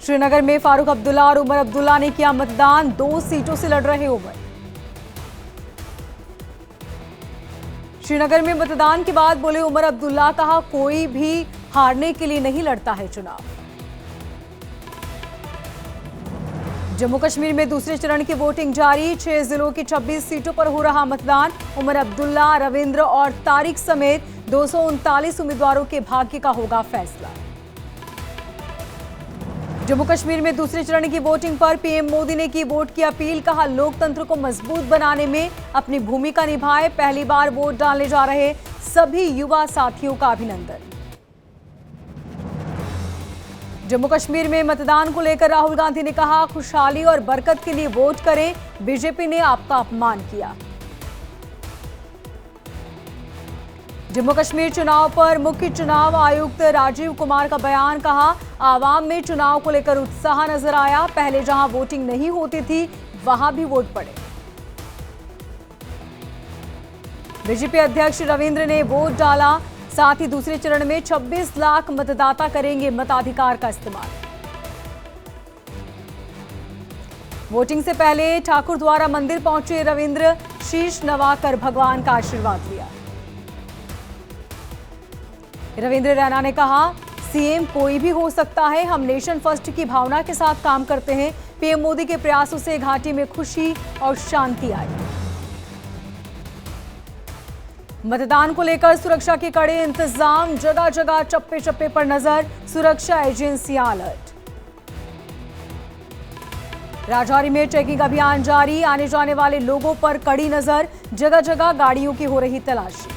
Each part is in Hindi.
श्रीनगर में फारूक अब्दुल्ला और उमर अब्दुल्ला ने किया मतदान, 2 सीटों से लड़ रहे उमर। श्रीनगर में मतदान के बाद बोले उमर अब्दुल्ला, कहा कोई भी हारने के लिए नहीं लड़ता है चुनाव। जम्मू कश्मीर में दूसरे चरण की वोटिंग जारी, 6 जिलों की 26 सीटों पर हो रहा मतदान। उमर अब्दुल्ला, रविंद्र और तारिक समेत 239 उम्मीदवारों के भाग्य का होगा फैसला। जम्मू कश्मीर में दूसरे चरण की वोटिंग पर पीएम मोदी ने की वोट की अपील, कहा लोकतंत्र को मजबूत बनाने में अपनी भूमिका निभाए। पहली बार वोट डालने जा रहे सभी युवा साथियों का अभिनंदन। जम्मू कश्मीर में मतदान को लेकर राहुल गांधी ने कहा, खुशहाली और बरकत के लिए वोट करें, बीजेपी ने आपका अपमान किया। जम्मू कश्मीर चुनाव पर मुख्य चुनाव आयुक्त राजीव कुमार का बयान, कहा आवाम में चुनाव को लेकर उत्साह नजर आया। पहले जहां वोटिंग नहीं होती थी वहां भी वोट पड़े। बीजेपी अध्यक्ष रविंद्र ने वोट डाला, साथ ही दूसरे चरण में 26 लाख मतदाता करेंगे मताधिकार का इस्तेमाल। वोटिंग से पहले ठाकुर द्वारा मंदिर पहुंचे रविंद्र, शीश नवाकर भगवान का आशीर्वाद लिया। रविंद्र रैना ने कहा, सीएम कोई भी हो सकता है, हम नेशन फर्स्ट की भावना के साथ काम करते हैं। पीएम मोदी के प्रयासों से घाटी में खुशी और शांति आई। मतदान को लेकर सुरक्षा के कड़े इंतजाम, जगह जगह चप्पे चप्पे पर नजर, सुरक्षा एजेंसियां अलर्ट। राजौरी में चेकिंग अभियान जारी, आने जाने वाले लोगों पर कड़ी नजर, जगह जगह गाड़ियों की हो रही तलाशी।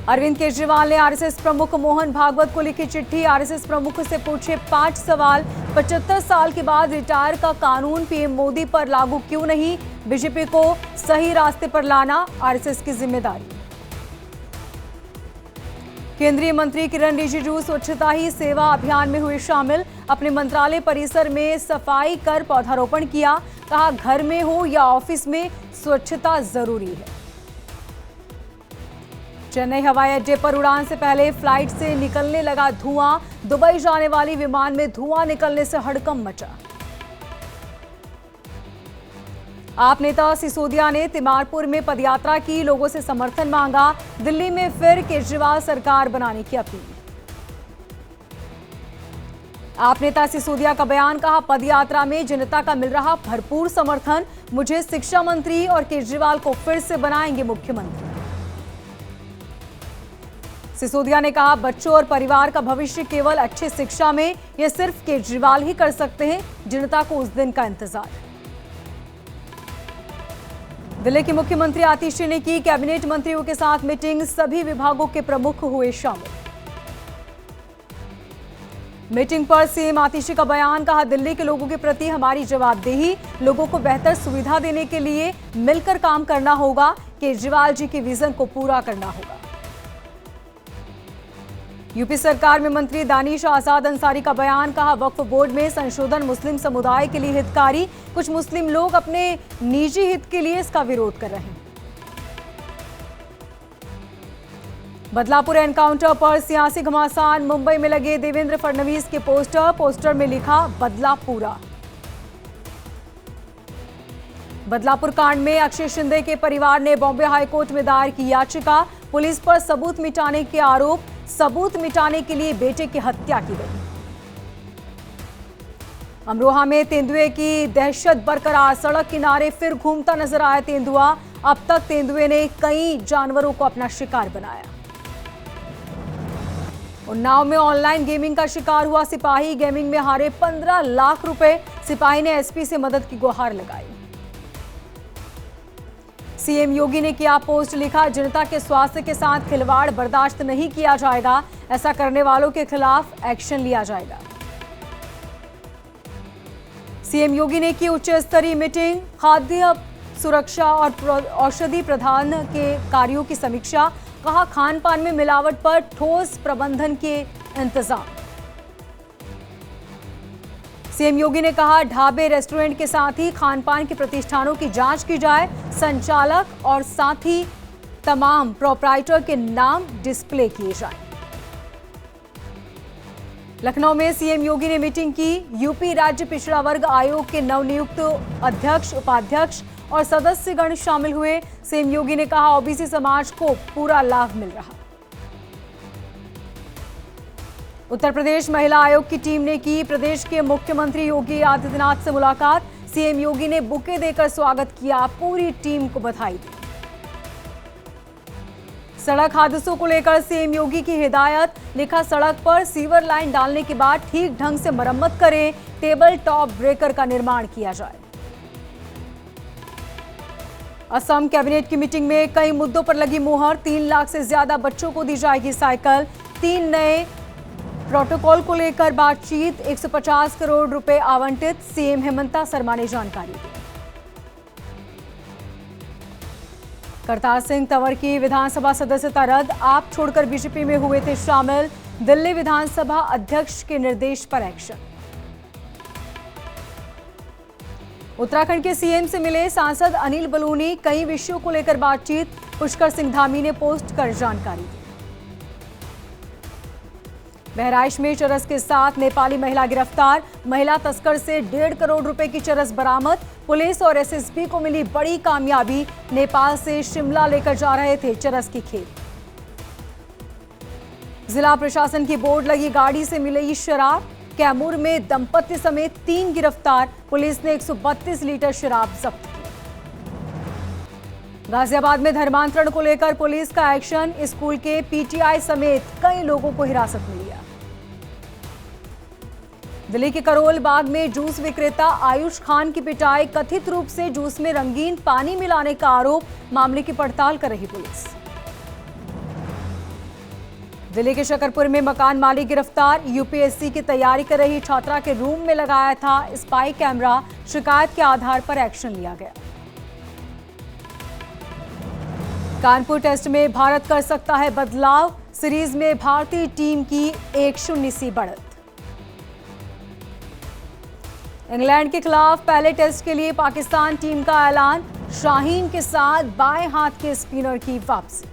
अरविंद केजरीवाल ने आरएसएस प्रमुख मोहन भागवत को लिखी चिट्ठी, आरएसएस प्रमुख से पूछे 5 सवाल। 75 साल के बाद रिटायर का कानून पीएम मोदी पर लागू क्यों नहीं? बीजेपी को सही रास्ते पर लाना आरएसएस की जिम्मेदारी। केंद्रीय मंत्री किरण रिजिजू स्वच्छता ही सेवा अभियान में हुए शामिल, अपने मंत्रालय परिसर में सफाई कर पौधारोपण किया। कहा घर में हो या ऑफिस में स्वच्छता जरूरी है। चेन्नई हवाई अड्डे पर उड़ान से पहले फ्लाइट से निकलने लगा धुआं, दुबई जाने वाली विमान में धुआं निकलने से हड़कंप मचा। आप नेता सिसोदिया ने तिमारपुर में पदयात्रा की, लोगों से समर्थन मांगा। दिल्ली में फिर केजरीवाल सरकार बनाने की अपील। आप नेता सिसोदिया का बयान, कहा पदयात्रा में जनता का मिल रहा भरपूर समर्थन, मुझे शिक्षा मंत्री और केजरीवाल को फिर से बनाएंगे मुख्यमंत्री। सिसोदिया ने कहा बच्चों और परिवार का भविष्य केवल अच्छी शिक्षा में, यह सिर्फ केजरीवाल ही कर सकते हैं, जनता को उस दिन का इंतजार। दिल्ली के मुख्यमंत्री आतिशी ने की कैबिनेट मंत्रियों के साथ मीटिंग, सभी विभागों के प्रमुख हुए शामिल। मीटिंग पर सीएम आतिशी का बयान, कहा दिल्ली के लोगों के प्रति हमारी जवाबदेही, लोगों को बेहतर सुविधा देने के लिए मिलकर काम करना होगा, केजरीवाल जी के विजन को पूरा करना होगा। यूपी सरकार में मंत्री दानिश आजाद अंसारी का बयान, कहा वक्फ बोर्ड में संशोधन मुस्लिम समुदाय के लिए हितकारी, कुछ मुस्लिम लोग अपने निजी हित के लिए इसका विरोध कर रहे हैं। बदलापुर एनकाउंटर पर सियासी घमासान, मुंबई में लगे देवेंद्र फडणवीस के पोस्टर में लिखा बदला पूरा। बदलापुर कांड में अक्षय शिंदे के परिवार ने बॉम्बे हाईकोर्ट में दायर की याचिका, पुलिस पर सबूत मिटाने के आरोप, सबूत मिटाने के लिए बेटे की हत्या की गई। अमरोहा में तेंदुए की दहशत बरकरार, सड़क किनारे फिर घूमता नजर आया तेंदुआ, अब तक तेंदुए ने कई जानवरों को अपना शिकार बनाया। उन्नाव में ऑनलाइन गेमिंग का शिकार हुआ सिपाही, गेमिंग में हारे 15 लाख रुपए, सिपाही ने एसपी से मदद की गुहार लगाई। सीएम योगी ने किया पोस्ट, लिखा जनता के स्वास्थ्य के साथ खिलवाड़ बर्दाश्त नहीं किया जाएगा, ऐसा करने वालों के खिलाफ एक्शन लिया जाएगा। सीएम योगी ने की उच्च स्तरीय मीटिंग, खाद्य सुरक्षा और औषधि प्रदान के कार्यों की समीक्षा, कहा खान पान में मिलावट पर ठोस प्रबंधन के इंतजाम। सीएम योगी ने कहा ढाबे रेस्टोरेंट के साथ ही खान पान के प्रतिष्ठानों की जांच की जाए, संचालक और साथ ही तमाम प्रोप्राइटर के नाम डिस्प्ले किए जाएं। लखनऊ में सीएम योगी ने मीटिंग की। यूपी राज्य पिछड़ा वर्ग आयोग के नवनियुक्त अध्यक्ष, उपाध्यक्ष और सदस्यगण शामिल हुए। सीएम योगी ने कहा, ओबीसी समाज को पूरा लाभ मिल रहा। उत्तर प्रदेश महिला आयोग की टीम ने की प्रदेश के मुख्यमंत्री योगी आदित्यनाथ से मुलाकात। सीएम योगी ने बुके देकर स्वागत किया, पूरी टीम को बधाई दी। सड़क हादसों को लेकर सीएम योगी की हिदायत, लिखा सड़क पर सीवर लाइन डालने के बाद ठीक ढंग से मरम्मत करें, टेबल टॉप ब्रेकर का निर्माण किया जाए। असम कैबिनेट की मीटिंग में कई मुद्दों पर लगी मुहर। 3 लाख से ज्यादा बच्चों को दी जाएगी साइकिल। 3 नए प्रोटोकॉल को लेकर बातचीत। 150 करोड़ रुपए आवंटित, सीएम हेमंता शर्मा ने जानकारी दी। करतार सिंह तंवर की विधानसभा सदस्यता रद्द, आप छोड़कर बीजेपी में हुए थे शामिल। दिल्ली विधानसभा अध्यक्ष के निर्देश पर एक्शन। उत्तराखंड के सीएम से मिले सांसद अनिल बलूनी, कई विषयों को लेकर बातचीत। पुष्कर सिंह धामी ने पोस्ट कर जानकारी दी। बहराइच में चरस के साथ नेपाली महिला गिरफ्तार, महिला तस्कर से 1.5 करोड़ रुपए की चरस बरामद। पुलिस और एसएसबी को मिली बड़ी कामयाबी, नेपाल से शिमला लेकर जा रहे थे चरस की खेप। जिला प्रशासन की बोर्ड लगी गाड़ी से मिली शराब। कैमूर में दंपति समेत 3 गिरफ्तार, पुलिस ने 132 लीटर शराब जब्त की। गाजियाबाद में धर्मांतरण को लेकर पुलिस का एक्शन, स्कूल के पीटीआई समेत कई लोगों को हिरासत में लिया। दिल्ली के करोल बाग में जूस विक्रेता आयुष खान की पिटाई, कथित रूप से जूस में रंगीन पानी मिलाने का आरोप, मामले की पड़ताल कर रही पुलिस। दिल्ली के शकरपुर में मकान मालिक गिरफ्तार, यूपीएससी की तैयारी कर रही छात्रा के रूम में लगाया था स्पाई कैमरा, शिकायत के आधार पर एक्शन लिया गया। कानपुर टेस्ट में भारत कर सकता है बदलाव, सीरीज में भारतीय टीम की 1-0 सी बढ़त। इंग्लैंड के खिलाफ पहले टेस्ट के लिए पाकिस्तान टीम का ऐलान, शाहीन के साथ बाएं हाथ के स्पिनर की वापसी।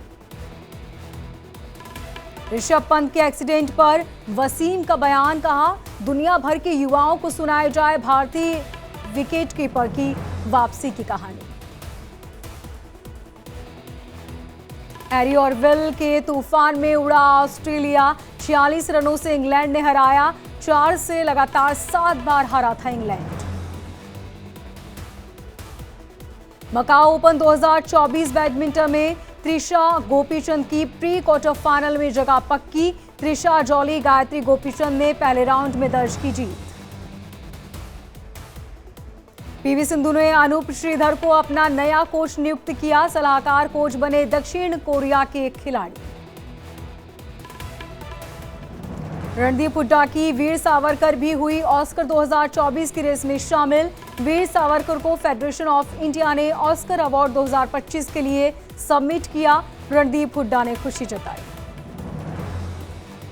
ऋषभ पंत के एक्सीडेंट पर वसीम का बयान, कहा दुनिया भर के युवाओं को सुनाई जाए भारतीय विकेटकीपर की वापसी की कहानी। हैरी और विल के तूफान में उड़ा ऑस्ट्रेलिया, 46 रनों से इंग्लैंड ने हराया, 4 से लगातार 7 बार हारा था इंग्लैंड। मकाऊ ओपन 2024 बैडमिंटन में त्रिशा गोपीचंद की प्री क्वार्टर फाइनल में जगह पक्की। त्रिशा जॉली, गायत्री गोपीचंद ने पहले राउंड में दर्ज की जीत। पीवी सिंधु ने अनूप श्रीधर को अपना नया कोच नियुक्त किया, सलाहकार कोच बने दक्षिण कोरिया के खिलाड़ी। रणदीप हुड्डा की वीर सावरकर भी हुई ऑस्कर 2024 की रेस में शामिल। वीर सावरकर को फेडरेशन ऑफ इंडिया ने ऑस्कर अवार्ड 2025 के लिए सबमिट किया, रणदीप हुड्डा ने खुशी जताई।